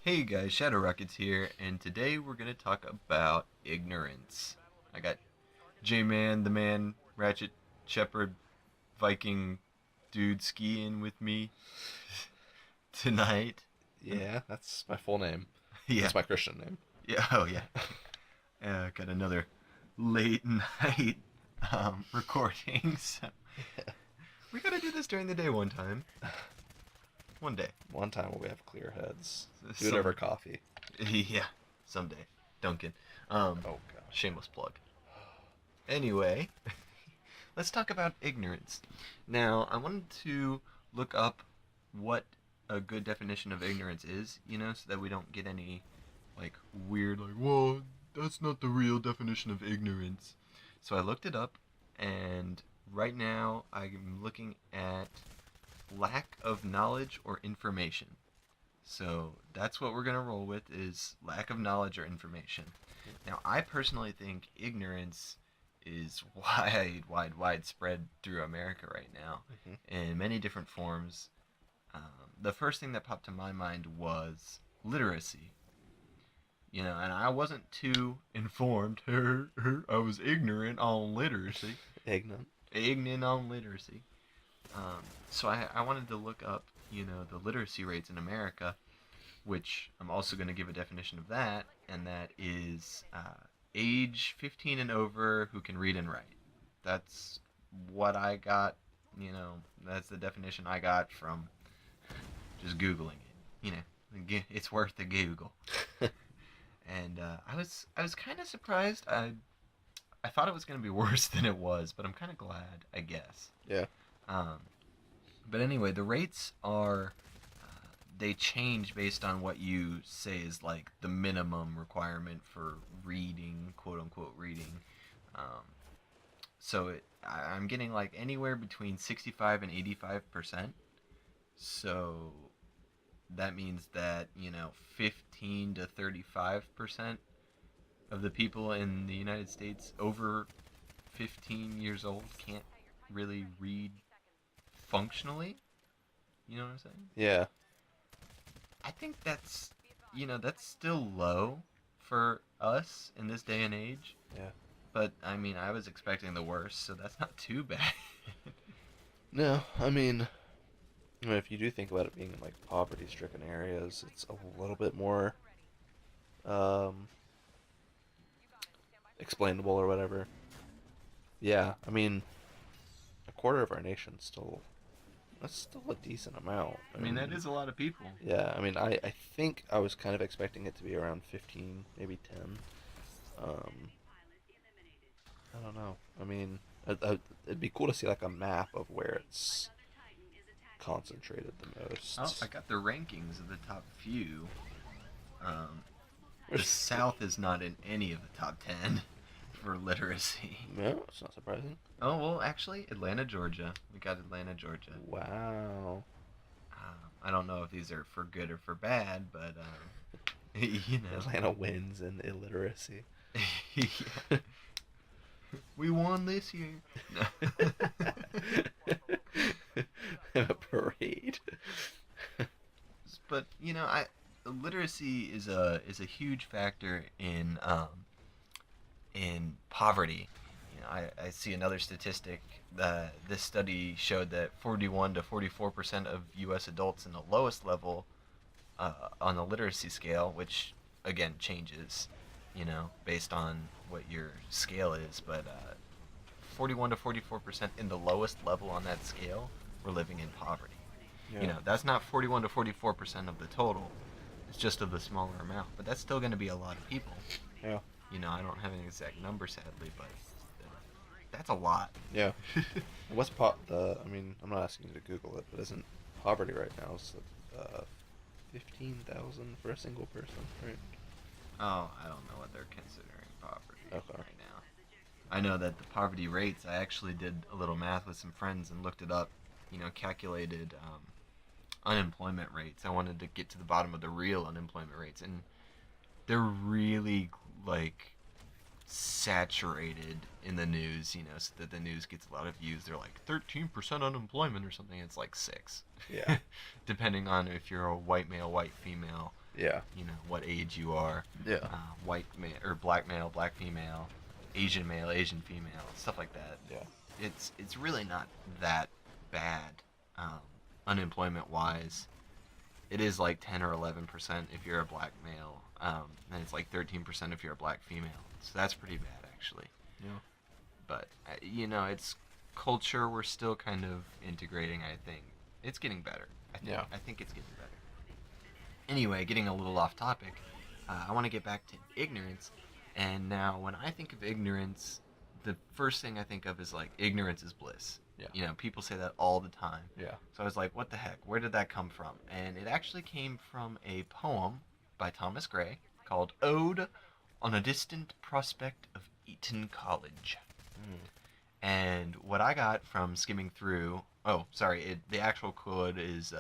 Hey guys, Shadow Rockets here, and today we're gonna talk about ignorance. I got J-Man, the man, Ratchet, Shepherd, Viking dude skiing with me tonight. Yeah, that's my full name. Yeah, That's my Christian name. yeah, oh yeah. Got another late night recording, so we gotta do this during the day one time. One day. One time when we have clear heads. Do it over Some, coffee. yeah, someday. Duncan. Oh gosh. Shameless plug. Anyway, let's talk about ignorance. Now, I wanted to look up what a good definition of ignorance is, so that we don't get any, weird, whoa, that's not the real definition of ignorance. So I looked it up, and right now I'm looking at lack of knowledge or information. So that's what we're going to roll with is lack of knowledge or information. Now, I personally think ignorance is widespread through America right now Hmm. in many different forms. The first thing that popped to my mind was literacy. And I wasn't too informed. I was ignorant on literacy. Ignorant. Ignorant on literacy. So I wanted to look up, the literacy rates in America, which I'm also going to give a definition of that, and that is age 15 and over who can read and write. That's what I got, that's the definition I got from just Googling it. It's worth the Google. And I was kind of surprised. I thought it was going to be worse than it was, but I'm kind of glad, I guess. Yeah. Um, but anyway, the rates are they change based on what you say is like the minimum requirement for reading, quote unquote reading. Um, I'm getting like anywhere between 65 and 85%. So that means that 15 to 35% of the people in the United States over 15 years old can't really read functionally. You know what I'm saying? Yeah. I think that's still low for us in this day and age. Yeah. But I mean, I was expecting the worst, so that's not too bad. No, if you do think about it being in like poverty-stricken areas, it's a little bit more um, explainable or whatever. Yeah, a quarter of our nation's still that's still a decent amount. I mean, that is a lot of people. Yeah, I think I was kind of expecting it to be around 15, maybe 10. Um, I don't know. It'd be cool to see like a map of where it's concentrated the Oh, most. I got the rankings of the top few. Um, the Where's, South is not in any of the top 10 for literacy. no, it's not surprising. Oh, well, actually, Atlanta, Georgia. We got Atlanta, Georgia. Wow. I don't know if these are for good or for bad, but, you know. Atlanta wins in illiteracy. Yeah. We won this year. No. A parade. But I literacy is a huge factor in poverty. I see another statistic. This study showed that 41 to 44% of U.S. adults in the lowest level on the literacy scale, which again changes, based on what your scale is, but 41 to 44% in the lowest level on that scale were living in poverty. Yeah. That's not 41 to 44% of the total. It's just of the smaller amount, but that's still going to be a lot of people. Yeah. I don't have an exact number sadly, but that's a lot. Yeah. What's I'm not asking you to Google it, but isn't poverty right now is 15,000 for a single person, right? Oh, I don't know what they're considering poverty Okay. right now. I know that the poverty rates, I actually did a little math with some friends and looked it up, calculated unemployment rates. I wanted to get to the bottom of the real unemployment rates, and they're really like saturated in the news, so that the news gets a lot of views. They're like 13% unemployment or something. It's like 6. Yeah. Depending on if you're a white male, white female, Yeah. You know, what age you are, Yeah. white male or black male, black female, Asian male, Asian female, stuff like that. Yeah. It's really not that bad, um, unemployment wise. It is like 10 or 11% if you're a black male, and it's like 13% if you're a black female. So that's pretty bad actually. Yeah. But you know, it's culture we're still kind of integrating. I think it's getting better. Yeah. I think it's getting better. Anyway, getting a little off topic, I want to get back to ignorance. And now, when I think of ignorance, the first thing I think of is like ignorance is bliss. Yeah. You know, people say that all the time. Yeah. So I was like, what the heck? Where did that come from? And it actually came from a poem by Thomas Gray called Ode on a Distant Prospect of Eton College. Mm. And what I got from skimming through, oh, sorry, the actual quote is,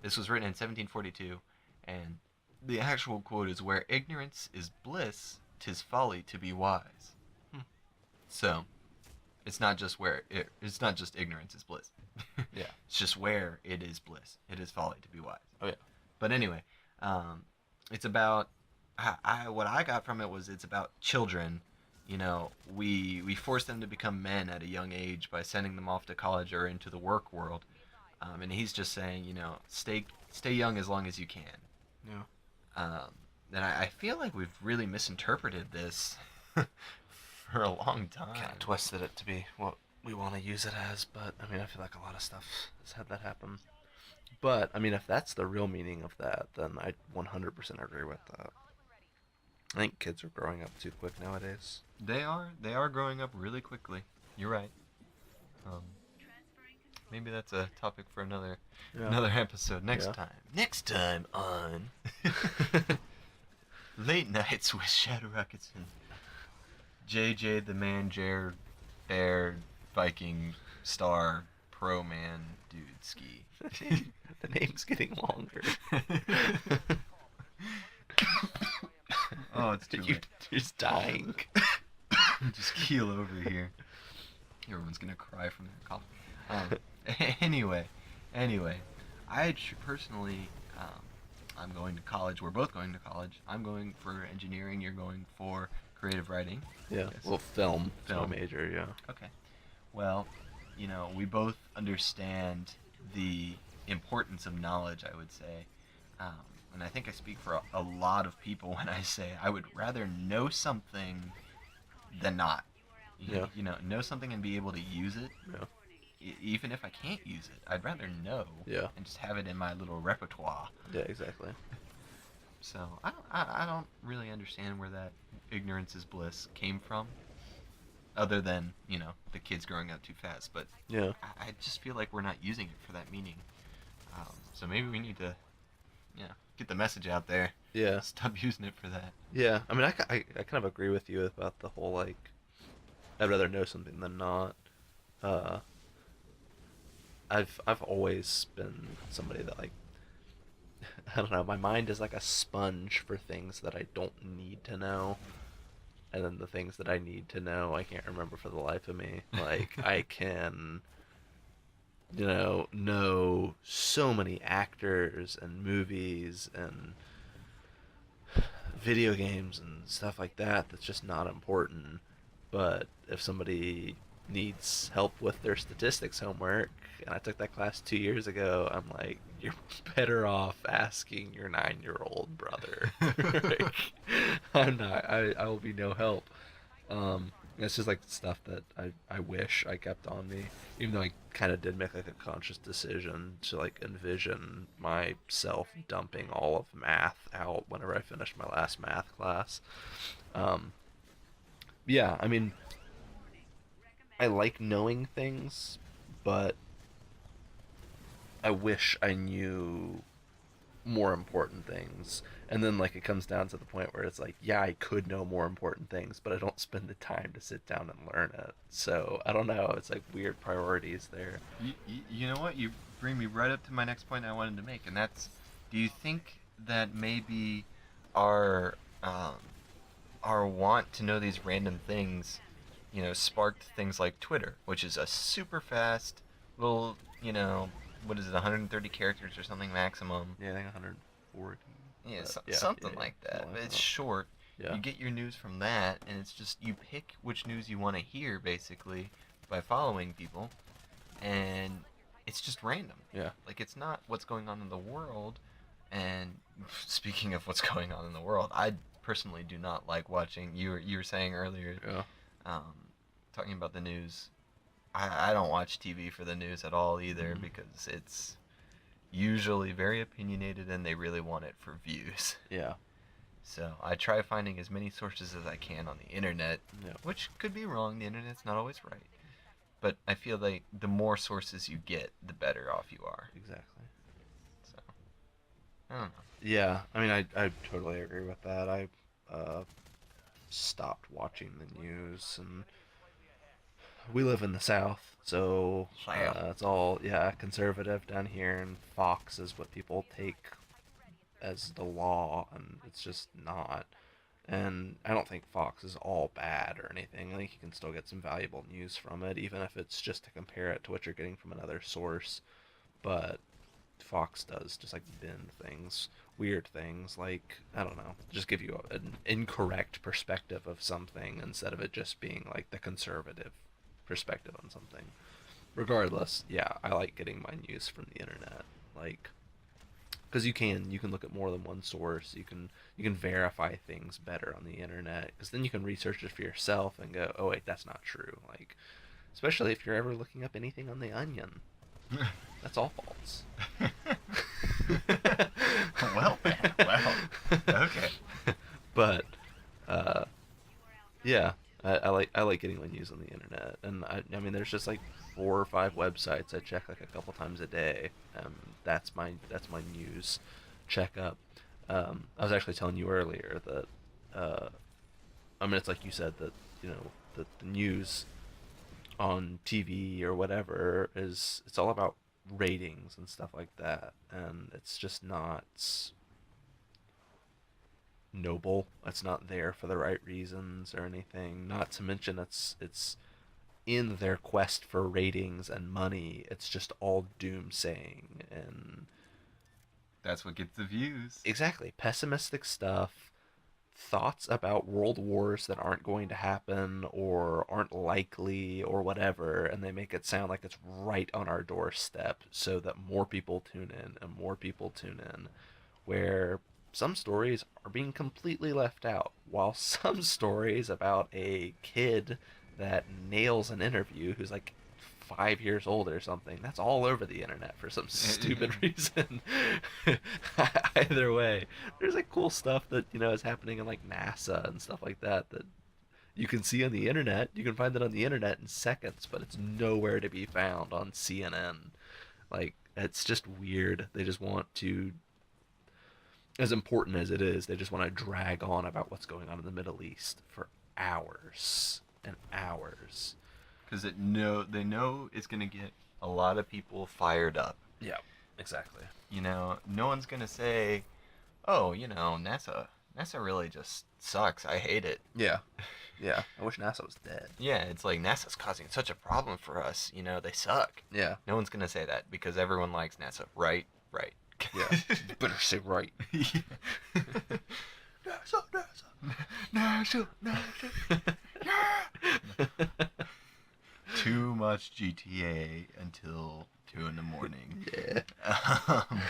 this was written in 1742, and the actual quote is, "Where ignorance is bliss, 'tis folly to be wise." Hmm. So, it's not just ignorance is bliss. Yeah. It's just where it is bliss. It is folly to be wise. Oh yeah. But anyway, it's about what I got from it was it's about children. You know, we force them to become men at a young age by sending them off to college or into the work world. And he's just saying, you know, stay young as long as you can. Yeah. And I feel like we've really misinterpreted this for a long time. Kind of twisted it to be what we want to use it as, but I mean, I feel like a lot of stuff has had that happen. But I mean, if that's the real meaning of that, then I 100% agree with that. I think kids are growing up too quick nowadays. They are growing up really quickly. You're right. Maybe that's a topic for another episode next time. Next time on Late Nights with Shadow Rockets and JJ the Man Jared Bear Viking Star Pro Man Dude Ski. The name's getting longer. Oh, it's too late. You're just dying. Just keel over here. Everyone's gonna cry from their cough. Anyway, I personally, I'm going to college. We're both going to college. I'm going for engineering. You're going for creative writing. Yeah. Well, film. Film major. Yeah. Okay. Well, you know, we both understand the importance of knowledge, I would say. And I think I speak for a lot of people when I say I would rather know something than not. Yeah. You know, know something and be able to use it. Yeah. Even if I can't use it, I'd rather know. Yeah. And just have it in my little repertoire. Yeah, exactly. So I don't really understand where that ignorance is bliss came from, other than, you know, the kids growing up too fast. But Yeah. I just feel like we're not using it for that meaning. So maybe we need to, get the message out there. Yeah. Stop using it for that. Yeah. I mean, I kind of agree with you about the whole, like, I'd rather know something than not. I've always been somebody that, like, I don't know, my mind is like a sponge for things that I don't need to know. And then the things that I need to know, I can't remember for the life of me. Like, I can, know so many actors and movies and video games and stuff like that that's just not important. But if somebody needs help with their statistics homework, and I took that class 2 years ago, I'm like, you're better off asking your 9-year-old brother. Like, I will be no help. It's just like stuff that I wish I kept on me, even though I kind of did make like a conscious decision to like envision myself dumping all of math out whenever I finished my last math class. Yeah, I mean, I like knowing things, but I wish I knew more important things. And then, like, it comes down to the point where it's like, yeah, I could know more important things, but I don't spend the time to sit down and learn it. So, I don't know. It's like weird priorities there. You know what? You bring me right up to my next point I wanted to make, and that's, do you think that maybe our want to know these random things, sparked things like Twitter, which is a super fast little, what is it, 130 characters or something maximum? Yeah, I think 140. Yeah, Yeah, something yeah, like that. something But like it's that. short. Yeah, You get your news from that, and it's just you pick which news you want to hear, basically, by following people, and it's just random. yeah, Like it's not what's going on in the world. And speaking of what's going on in the world, I personally do not like watching. You were saying earlier, yeah. um, talking about the news. I don't watch TV for the news at all either Mm, because it's usually very opinionated and they really want it for views. yeah, So I try finding as many sources as I can on the internet, yeah, which could be wrong. The internet's not always right. But I feel like the more sources you get, the better off you are. exactly. So I don't know. Yeah, I mean, I totally agree with that. I uh, stopped watching the news, and we live in the South, so South. it's all, yeah, conservative down here, and Fox is what people take as the law, and it's just not. And I don't think Fox is all bad or anything. I think you can still get some valuable news from it, even if it's just to compare it to what you're getting from another source. But Fox does just like bend things, weird things, like, I don't know, just give you an incorrect perspective of something instead of it just being like the conservative perspective on something. Regardless, yeah, I like getting my news from the internet. Like, because you can look at more than one source. You can verify things better on the internet, because then you can research it for yourself and go, oh wait, that's not true. Like, especially if you're ever looking up anything on the Onion, that's all false. Well, man. Well. Okay. But uh, yeah, I like getting my news on the internet, and I mean there's just like 4 or 5 websites I check like a couple times a day. That's my news checkup. I was actually telling you earlier that I mean it's like you said that the news on TV or whatever is it's all about ratings and stuff like that, and it's just not noble. It's not there for the right reasons or anything. Not to mention it's in their quest for ratings and money. It's just all doomsaying and That's what gets the views. exactly pessimistic stuff. Thoughts about world wars that aren't going to happen or aren't likely or whatever, and they make it sound like it's right on our doorstep so that more people tune in and more people tune in, where some stories are being completely left out, while some stories about a kid that nails an interview who's like 5 years old or something, that's all over the internet for some stupid reason. Either way, there's like cool stuff that is happening in like NASA and stuff like that you can see on the internet. You can find it on the internet in seconds, but it's nowhere to be found on CNN. Like, it's just weird. They just want to, as important as it is, they just want to drag on about what's going on in the Middle East for hours and hours. Because they know it's gonna get a lot of people fired up. Yeah, exactly. No one's gonna say, "Oh, NASA really just sucks. I hate it." Yeah, yeah. I wish NASA was dead. Yeah, it's like NASA's causing such a problem for us. They suck. Yeah, No one's gonna say that because everyone likes NASA, right? Right. yeah. You better say right. Yeah. NASA, NASA, NASA. Too much GTA until 2 in the morning. Yeah. Um,